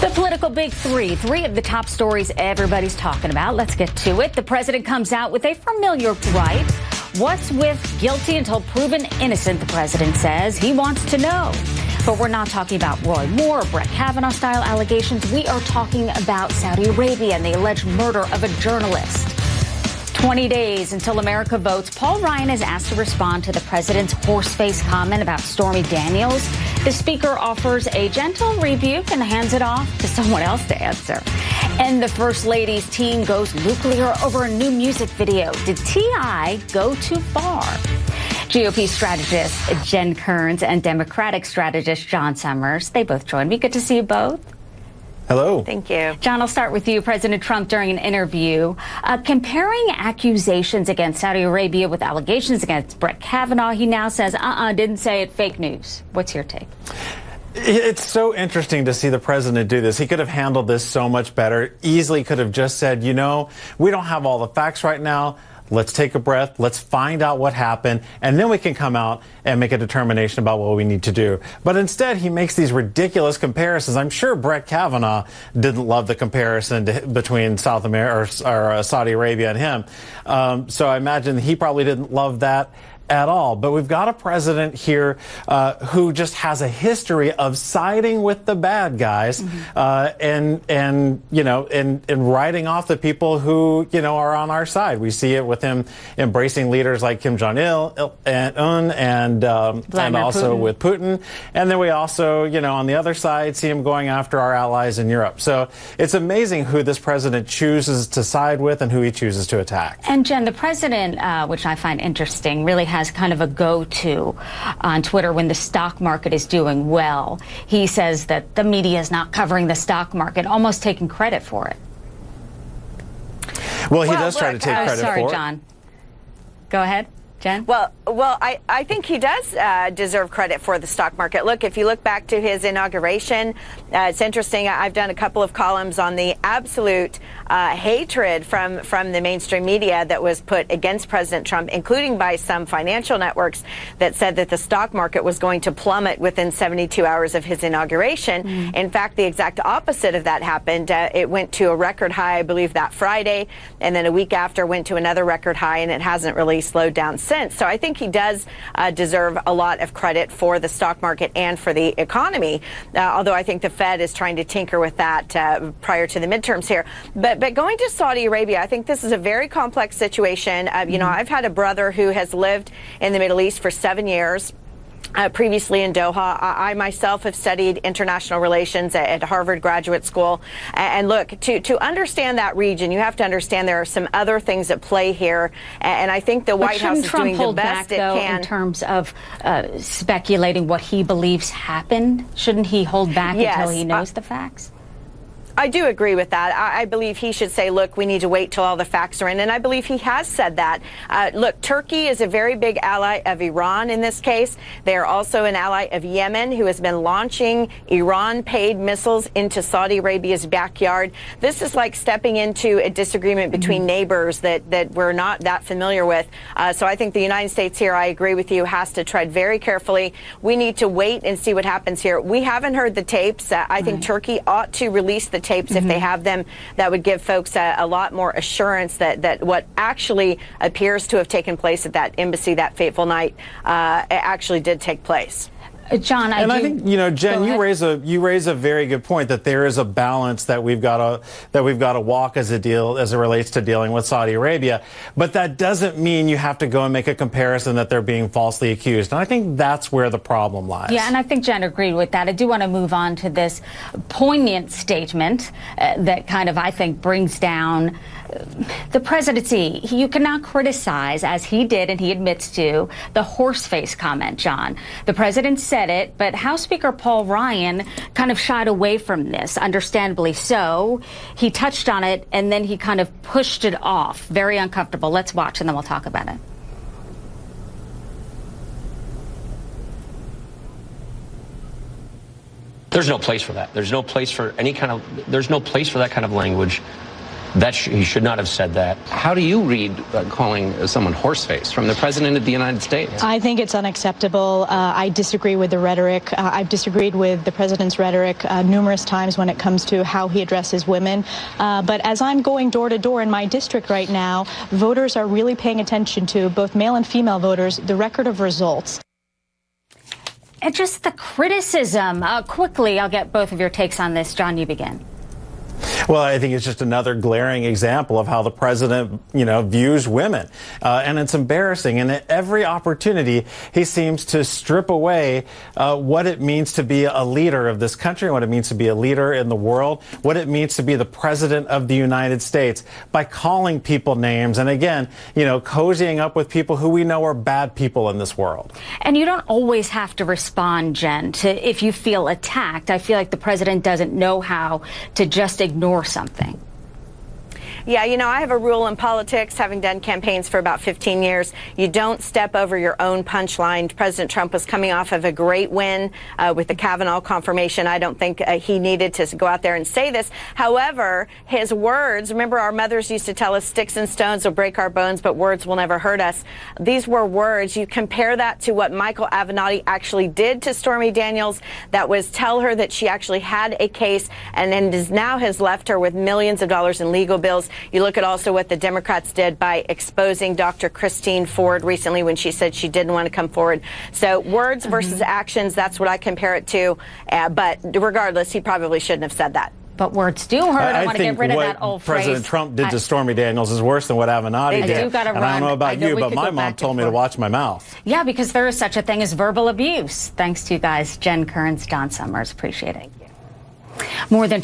The political big three of the top stories everybody's talking about. Let's get to it. The president comes out with a familiar gripe. What's with guilty until proven innocent, the president says. He wants to know. But we're not talking about Roy Moore, Brett Kavanaugh-style allegations. We are talking about Saudi Arabia and the alleged murder of a journalist. 20 days until America votes, Paul Ryan is asked to respond to the president's horse-faced comment about Stormy Daniels. The speaker offers a gentle rebuke and hands it off to someone else to answer. And the First Lady's team goes nuclear over a new music video. Did T.I. go too far? GOP strategist Jen Kerns and Democratic strategist John Summers, they both join me. Good to see you both. Hello. Thank you. John, I'll start with you. President Trump, during an interview, comparing accusations against Saudi Arabia with allegations against Brett Kavanaugh, he now says, didn't say it, fake news. What's your take? It's so interesting to see the president do this. He could have handled this so much better. Easily could have just said, we don't have all the facts right now. Let's take a breath. Let's find out what happened. And then we can come out and make a determination about what we need to do. But instead, he makes these ridiculous comparisons. I'm sure Brett Kavanaugh didn't love the comparison between South America or Saudi Arabia and him. So I imagine he probably didn't love that at all. But we've got a president here who just has a history of siding with the bad guys and writing off the people who are on our side. We see it with him embracing leaders like Kim Jong-il and also Putin. With Putin. And then we also, on the other side, see him going after our allies in Europe. So it's amazing who this president chooses to side with and who he chooses to attack. And Jen, the president, which I find interesting, really has kind of a go-to on Twitter when the stock market is doing well. He says that the media is not covering the stock market, almost taking credit for it. Well, he does try to take credit for it. Sorry, John. Go ahead. Jen? Well, I think he does deserve credit for the stock market. Look, if you look back to his inauguration, it's interesting. I've done a couple of columns on the absolute hatred from the mainstream media that was put against President Trump, including by some financial networks that said that the stock market was going to plummet within 72 hours of his inauguration. In fact, the exact opposite of that happened. It went to a record high, I believe, that Friday, and then a week after went to another record high, and it hasn't really slowed down since. So I think he does deserve a lot of credit for the stock market and for the economy, although I think the Fed is trying to tinker with that prior to the midterms here. But going to Saudi Arabia, I think this is a very complex situation. I've had a brother who has lived in the Middle East for 7 years. Previously in Doha. I myself have studied international relations at Harvard Graduate School. And look, to understand that region, you have to understand there are some other things at play here. And I think the White House is doing the best it can. In terms of speculating what he believes happened, shouldn't he hold back until he knows the facts? I do agree with that. I believe he should say, look, we need to wait till all the facts are in. And I believe he has said that. Look, Turkey is a very big ally of Iran in this case. They are also an ally of Yemen, who has been launching Iran-paid missiles into Saudi Arabia's backyard. This is like stepping into a disagreement between neighbors that we're not that familiar with. So I think the United States here, I agree with you, has to tread very carefully. We need to wait and see what happens here. We haven't heard the tapes. I think Turkey ought to release the tapes if they have them. That would give folks a lot more assurance that what actually appears to have taken place at that embassy that fateful night actually did take place. John, I think Jen, you raise a very good point that there is a balance that we've got to walk as it relates to dealing with Saudi Arabia, but that doesn't mean you have to go and make a comparison that they're being falsely accused, and I think that's where the problem lies. Yeah, and I think Jen agreed with that. I do want to move on to this poignant statement that kind of, I think, brings down the presidency. You cannot criticize, as he did and he admits to, the horseface comment, John. The president said it, but House Speaker Paul Ryan kind of shied away from this, understandably so. He touched on it, and then he kind of pushed it off. Very uncomfortable. Let's watch, and then we'll talk about it. There's no place for that. There's no place for any kind of, there's no place for that kind of language That he should not have said that. How do you read calling someone horseface from the President of the United States? I think it's unacceptable. I disagree with the rhetoric. I've disagreed with the President's rhetoric numerous times when it comes to how he addresses women. But as I'm going door to door in my district right now, voters are really paying attention to, both male and female voters, the record of results. And just the criticism. Quickly, I'll get both of your takes on this. John, you begin. Well, I think it's just another glaring example of how the president, views women. And it's embarrassing. And at every opportunity, he seems to strip away what it means to be a leader of this country, what it means to be a leader in the world, what it means to be the president of the United States by calling people names. And again, cozying up with people who we know are bad people in this world. And you don't always have to respond, Jen, to if you feel attacked. I feel like the president doesn't know how to just ignore something. Yeah, I have a rule in politics, having done campaigns for about 15 years. You don't step over your own punchline. President Trump was coming off of a great win with the Kavanaugh confirmation. I don't think he needed to go out there and say this. However, his words, remember our mothers used to tell us sticks and stones will break our bones, but words will never hurt us. These were words. You compare that to what Michael Avenatti actually did to Stormy Daniels. That was tell her that she actually had a case and then now has left her with millions of dollars in legal bills. You look at also what the Democrats did by exposing Dr. Christine Ford recently when she said she didn't want to come forward. So words versus actions, that's what I compare it to. But regardless, he probably shouldn't have said that. But words do hurt. I want to get rid of that old phrase. President Trump did to Stormy Daniels is worse than what Avenatti did. And I don't know about you, but my mom told me to watch my mouth. Yeah, because there is such a thing as verbal abuse. Thanks to you guys, Jen Kerns, Don Summers. Appreciate it. More than